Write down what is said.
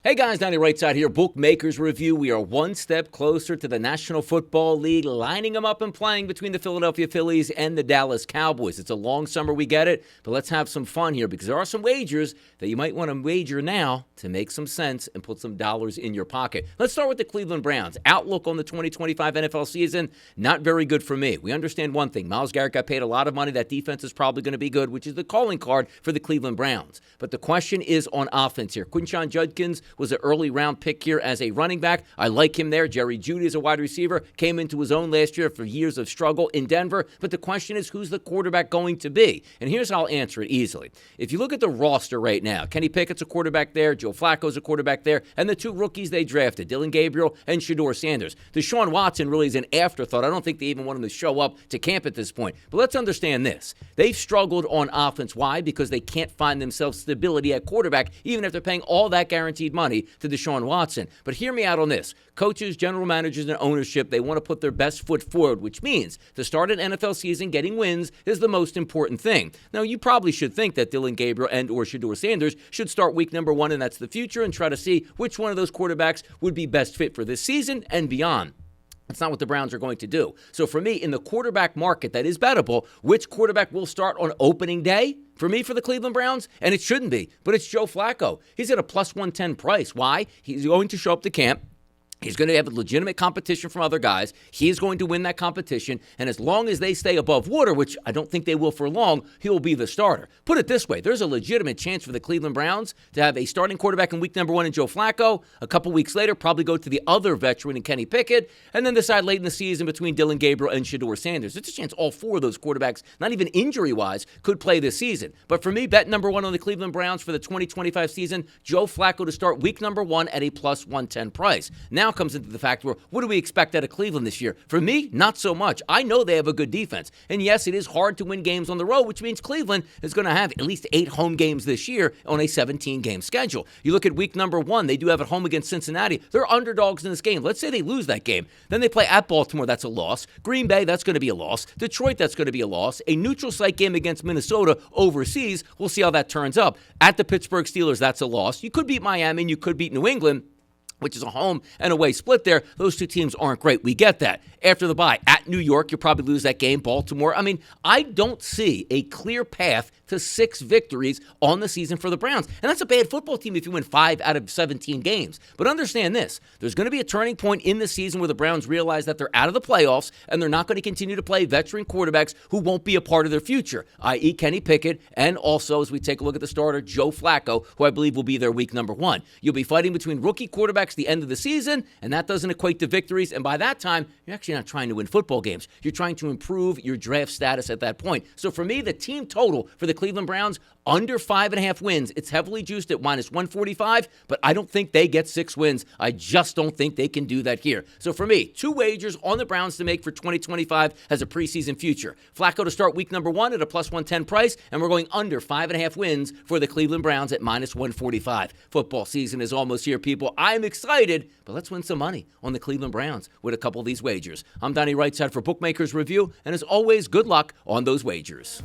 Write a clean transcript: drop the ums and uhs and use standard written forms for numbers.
Hey guys, Donnie RightSide here, Bookmakers Review. We are one step closer to the National Football League, lining them up and playing between the Philadelphia Phillies and the Dallas Cowboys. It's a long summer, we get it, but let's have some fun here because there are some wagers that you might want to wager now to make some sense and put some dollars in your pocket. Let's start with the Cleveland Browns. Outlook on the 2025 NFL season, not very good for me. We understand one thing. Myles Garrett got paid a lot of money. That defense is probably going to be good, which is the calling card for the Cleveland Browns. But the question is on offense here. Quinshon Judkins was an early round pick here as a running back. I like him there. Jerry Jeudy is a wide receiver. Came into his own last year for years of struggle in Denver. But the question is, who's the quarterback going to be? And here's how I'll answer it easily. If you look at the roster right now, Kenny Pickett's a quarterback there. Joe Flacco's a quarterback there. And the two rookies they drafted, Dylan Gabriel and Shedeur Sanders. Deshaun Watson really is an afterthought. I don't think they even want him to show up to camp at this point. But let's understand this. They've struggled on offense. Why? Because they can't find themselves stability at quarterback, even after paying all that guaranteed money to Deshaun Watson. But hear me out on this. Coaches, general managers, and ownership, they want to put their best foot forward, which means to start an NFL season, getting wins is the most important thing. Now, you probably should think that Dylan Gabriel and or Shedeur Sanders should start week number 1, and that's the future, and try to see which one of those quarterbacks would be best fit for this season and beyond. That's not what the Browns are going to do. So for me, in the quarterback market that is bettable, which quarterback will start on opening day? For me, for the Cleveland Browns, and it shouldn't be, but it's Joe Flacco. He's at a plus 110 price. Why? He's going to show up to camp. He's going to have a legitimate competition from other guys. He's going to win that competition. And as long as they stay above water, which I don't think they will for long, he'll be the starter. Put it this way. There's a legitimate chance for the Cleveland Browns to have a starting quarterback in week number 1 in Joe Flacco. A couple weeks later, probably go to the other veteran in Kenny Pickett, and then decide late in the season between Dylan Gabriel and Shedeur Sanders. There's a chance all four of those quarterbacks, not even injury-wise, could play this season. But for me, bet number 1 on the Cleveland Browns for the 2025 season, Joe Flacco to start week number 1 at a plus 110 price. Now comes into the fact where, what do we expect out of Cleveland this year? For me, not so much. I know they have a good defense. And yes, it is hard to win games on the road, which means Cleveland is going to have at least 8 home games this year on a 17-game schedule. You look at week number 1, they do have at home against Cincinnati. They're underdogs in this game. Let's say they lose that game. Then they play at Baltimore. That's a loss. Green Bay, that's going to be a loss. Detroit, that's going to be a loss. A neutral site game against Minnesota overseas. We'll see how that turns up. At the Pittsburgh Steelers, that's a loss. You could beat Miami and you could beat New England, which is a home and away split there. Those two teams aren't great. We get that. After the bye, at New York, you'll probably lose that game. Baltimore. I mean, I don't see a clear path to 6 victories on the season for the Browns. And that's a bad football team if you win 5 out of 17 games. But understand this. There's going to be a turning point in the season where the Browns realize that they're out of the playoffs and they're not going to continue to play veteran quarterbacks who won't be a part of their future, i.e. Kenny Pickett, and also, as we take a look at the starter, Joe Flacco, who I believe will be there week number 1. You'll be fighting between rookie quarterbacks the end of the season, and that doesn't equate to victories. And by that time, you're actually not trying to win football games. You're trying to improve your draft status at that point. So for me, the team total for the Cleveland Browns, under 5.5 wins. It's heavily juiced at minus 145, but I don't think they get 6 wins. I just don't think they can do that here. So for me, 2 wagers on the Browns to make for 2025 as a preseason future. Flacco to start week number 1 at a plus 110 price, and we're going under 5.5 wins for the Cleveland Browns at minus 145. Football season is almost here, people. I'm excited, but let's win some money on the Cleveland Browns with a couple of these wagers. I'm Donnie RightSide for Bookmakers Review, and as always, good luck on those wagers.